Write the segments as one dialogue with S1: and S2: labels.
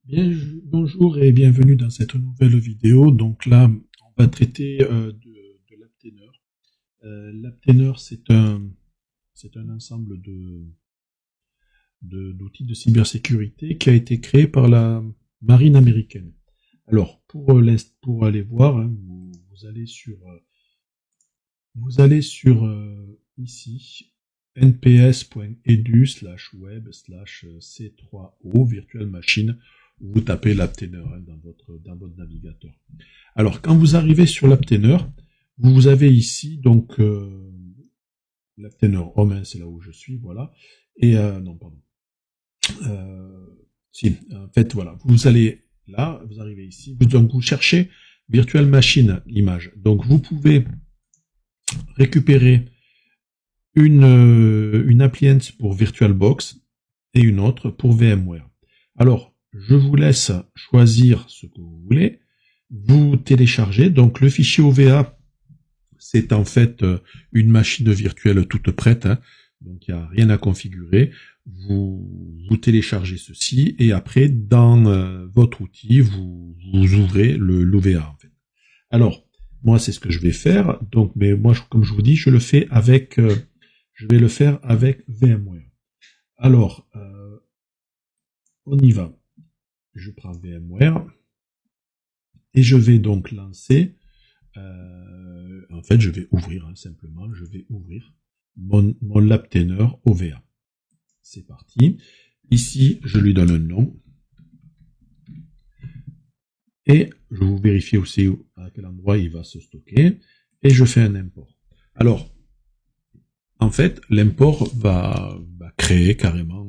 S1: Bien, bonjour et bienvenue dans cette nouvelle vidéo. Donc là, on va traiter de l'Aptainer. L'Aptainer, c'est un ensemble d'outils de cybersécurité qui a été créé par la marine américaine. Alors, pour aller voir, hein, vous allez sur ici, nps.edu/web/c3o virtual machine. Vous tapez l'Aptainer dans votre navigateur. Alors, quand vous arrivez sur l'Aptainer, vous avez ici donc l'Aptainer Home, hein, c'est là où je suis, voilà. Et non, pardon. Si, en fait, voilà, vous allez là, vous arrivez ici, donc vous cherchez Virtual Machine image. Donc vous pouvez récupérer une appliance pour VirtualBox et une autre pour VMware. Alors, je vous laisse choisir ce que vous voulez. Vous téléchargez. Donc, le fichier OVA, c'est en fait une machine virtuelle toute prête. Hein. Donc, il n'y a rien à configurer. Vous téléchargez ceci et après, dans votre outil, vous ouvrez l'OVA. En fait. Alors, moi, c'est ce que je vais faire. Donc, mais moi, comme je vous dis, je vais le faire avec VMware. Alors, on y va. Je prends VMware et je vais donc lancer. En fait, je vais ouvrir simplement. Je vais ouvrir mon Laptainer OVA. C'est parti. Ici, je lui donne un nom. Et je vous vérifie aussi à quel endroit il va se stocker. Et je fais un import. Alors, en fait, l'import va créer carrément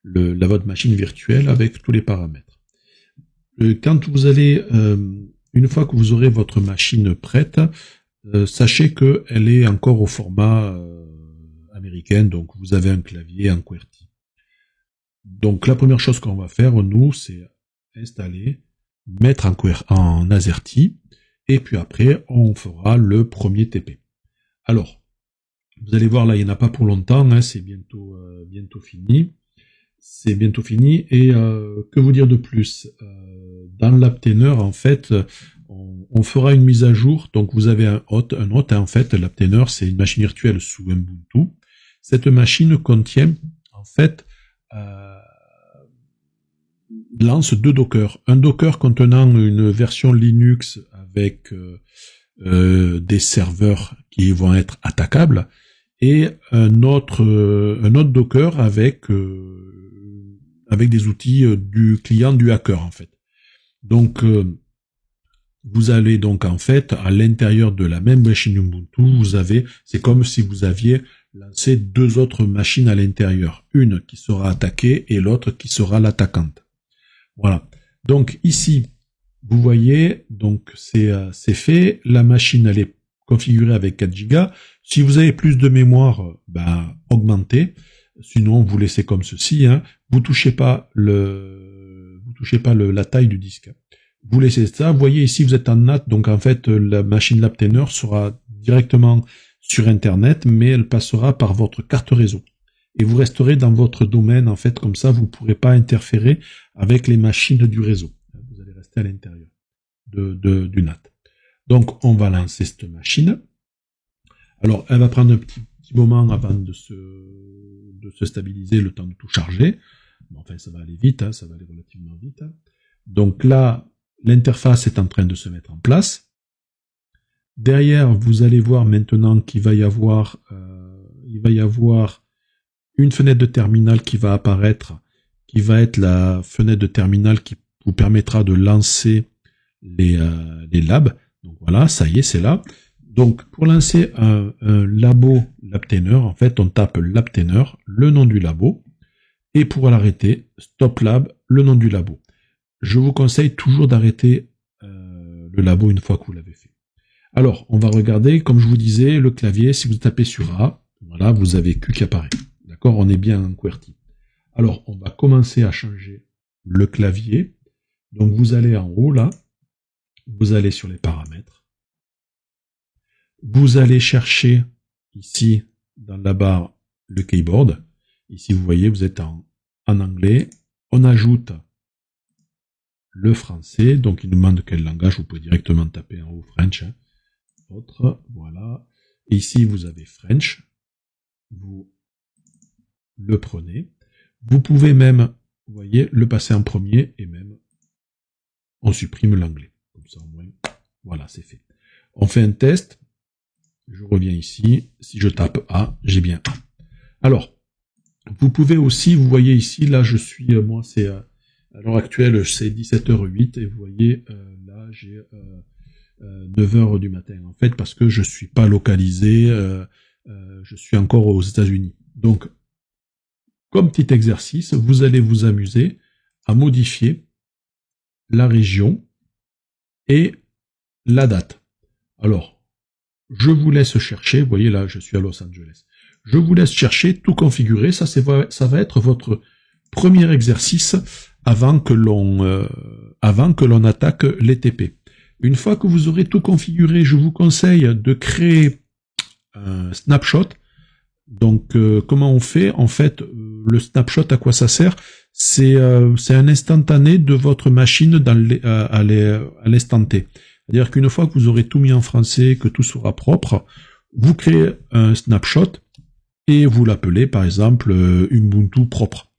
S1: votre machine virtuelle avec tous les paramètres. Quand vous allez, une fois que vous aurez votre machine prête, sachez qu'elle est encore au format américain, donc vous avez un clavier en QWERTY. Donc la première chose qu'on va faire, nous, c'est installer, mettre en AZERTY, et puis après, on fera le premier TP. Alors, vous allez voir, là, il n'y en a pas pour longtemps, hein, c'est bientôt fini. C'est bientôt fini. Et que vous dire de plus dans l'Aptainer, en fait, on fera une mise à jour. Donc, vous avez un hôte. En fait, l'Aptainer, c'est une machine virtuelle sous Ubuntu. Cette machine contient, en fait, lance deux Docker. Un Docker contenant une version Linux avec des serveurs qui vont être attaquables et un autre Docker avec des outils du client du hacker en fait. Donc vous allez donc en fait à l'intérieur de la même machine Ubuntu, c'est comme si vous aviez lancé deux autres machines à l'intérieur, une qui sera attaquée et l'autre qui sera l'attaquante. Voilà. Donc ici, vous voyez, donc c'est fait. La machine elle est configurée avec 4 Go. Si vous avez plus de mémoire, augmentez. Sinon, vous laissez comme ceci. Hein. Vous touchez pas la taille du disque. Vous laissez ça. Vous voyez ici, vous êtes en NAT, donc en fait, la machine Laptainer sera directement sur Internet, mais elle passera par votre carte réseau. Et vous resterez dans votre domaine, en fait, comme ça, vous ne pourrez pas interférer avec les machines du réseau. Vous allez rester à l'intérieur du NAT. Donc, on va lancer cette machine. Alors, elle va prendre un petit moment avant de se stabiliser, le temps de tout charger. Enfin, ça va aller vite, hein, ça va aller relativement vite. Donc là, l'interface est en train de se mettre en place. Derrière, vous allez voir maintenant qu'il va y avoir une fenêtre de terminal qui va apparaître, qui va être la fenêtre de terminal qui vous permettra de lancer les labs. Donc voilà, ça y est, c'est là. Donc pour lancer un labo Laptainer, en fait, on tape Laptainer, le nom du labo, et pour l'arrêter, Stop Lab, le nom du labo. Je vous conseille toujours d'arrêter le labo une fois que vous l'avez fait. Alors, on va regarder, comme je vous disais, le clavier, si vous tapez sur A, voilà, vous avez Q qui apparaît. D'accord, on est bien en QWERTY. Alors, on va commencer à changer le clavier. Donc, vous allez en haut, là. Vous allez sur les paramètres. Vous allez chercher, ici, dans la barre, le keyboard. Ici, vous voyez, vous êtes en anglais. On ajoute le français. Donc il nous demande quel langage, vous pouvez directement taper en haut French. Hein. Autre, voilà. Et ici vous avez French. Vous le prenez. Vous pouvez même, vous voyez, le passer en premier et même on supprime l'anglais. Comme ça au moins, voilà, c'est fait. On fait un test. Je reviens ici. Si je tape A, j'ai bien A. Alors, vous pouvez aussi, vous voyez ici, là je suis, moi c'est, à l'heure actuelle c'est 17h08 et vous voyez, là j'ai 9h du matin en fait parce que je suis pas localisé, je suis encore aux États-Unis. Donc, comme petit exercice, vous allez vous amuser à modifier la région et la date. Alors, je vous laisse chercher, vous voyez là je suis à Los Angeles. Je vous laisse chercher, tout configurer, ça va être votre premier exercice avant que l'on attaque les TP. Une fois que vous aurez tout configuré, je vous conseille de créer un snapshot. Donc comment on fait? En fait, le snapshot, à quoi ça sert? C'est un instantané de votre machine à l'instant T. C'est-à-dire qu'une fois que vous aurez tout mis en français, que tout sera propre, vous créez un snapshot et vous l'appelez par exemple Ubuntu propre.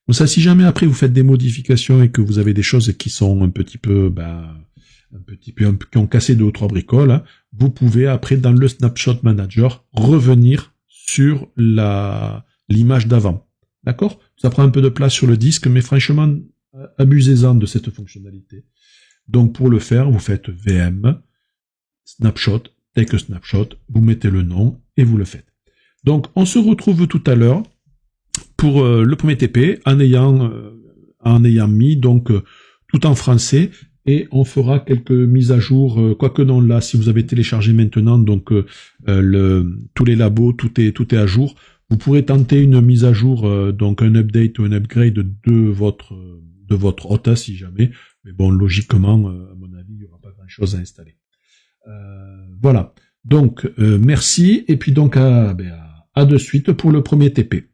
S1: Donc ça, si jamais après vous faites des modifications et que vous avez des choses qui sont un petit peu qui ont cassé 2 ou 3 bricoles, hein, vous pouvez après dans le snapshot manager revenir sur l'image d'avant. D'accord? Ça prend un peu de place sur le disque, mais franchement, abusez-en de cette fonctionnalité. Donc pour le faire, vous faites VM, snapshot, take a snapshot, vous mettez le nom et vous le faites. Donc on se retrouve tout à l'heure pour le premier TP en ayant mis donc tout en français et on fera quelques mises à jour, quoique non là si vous avez téléchargé maintenant donc tous les labos tout est à jour. Vous pourrez tenter une mise à jour donc un update ou un upgrade de votre OTA si jamais, mais bon logiquement à mon avis il n'y aura pas grand chose à installer. Voilà. Donc merci et puis donc à de suite pour le premier TP.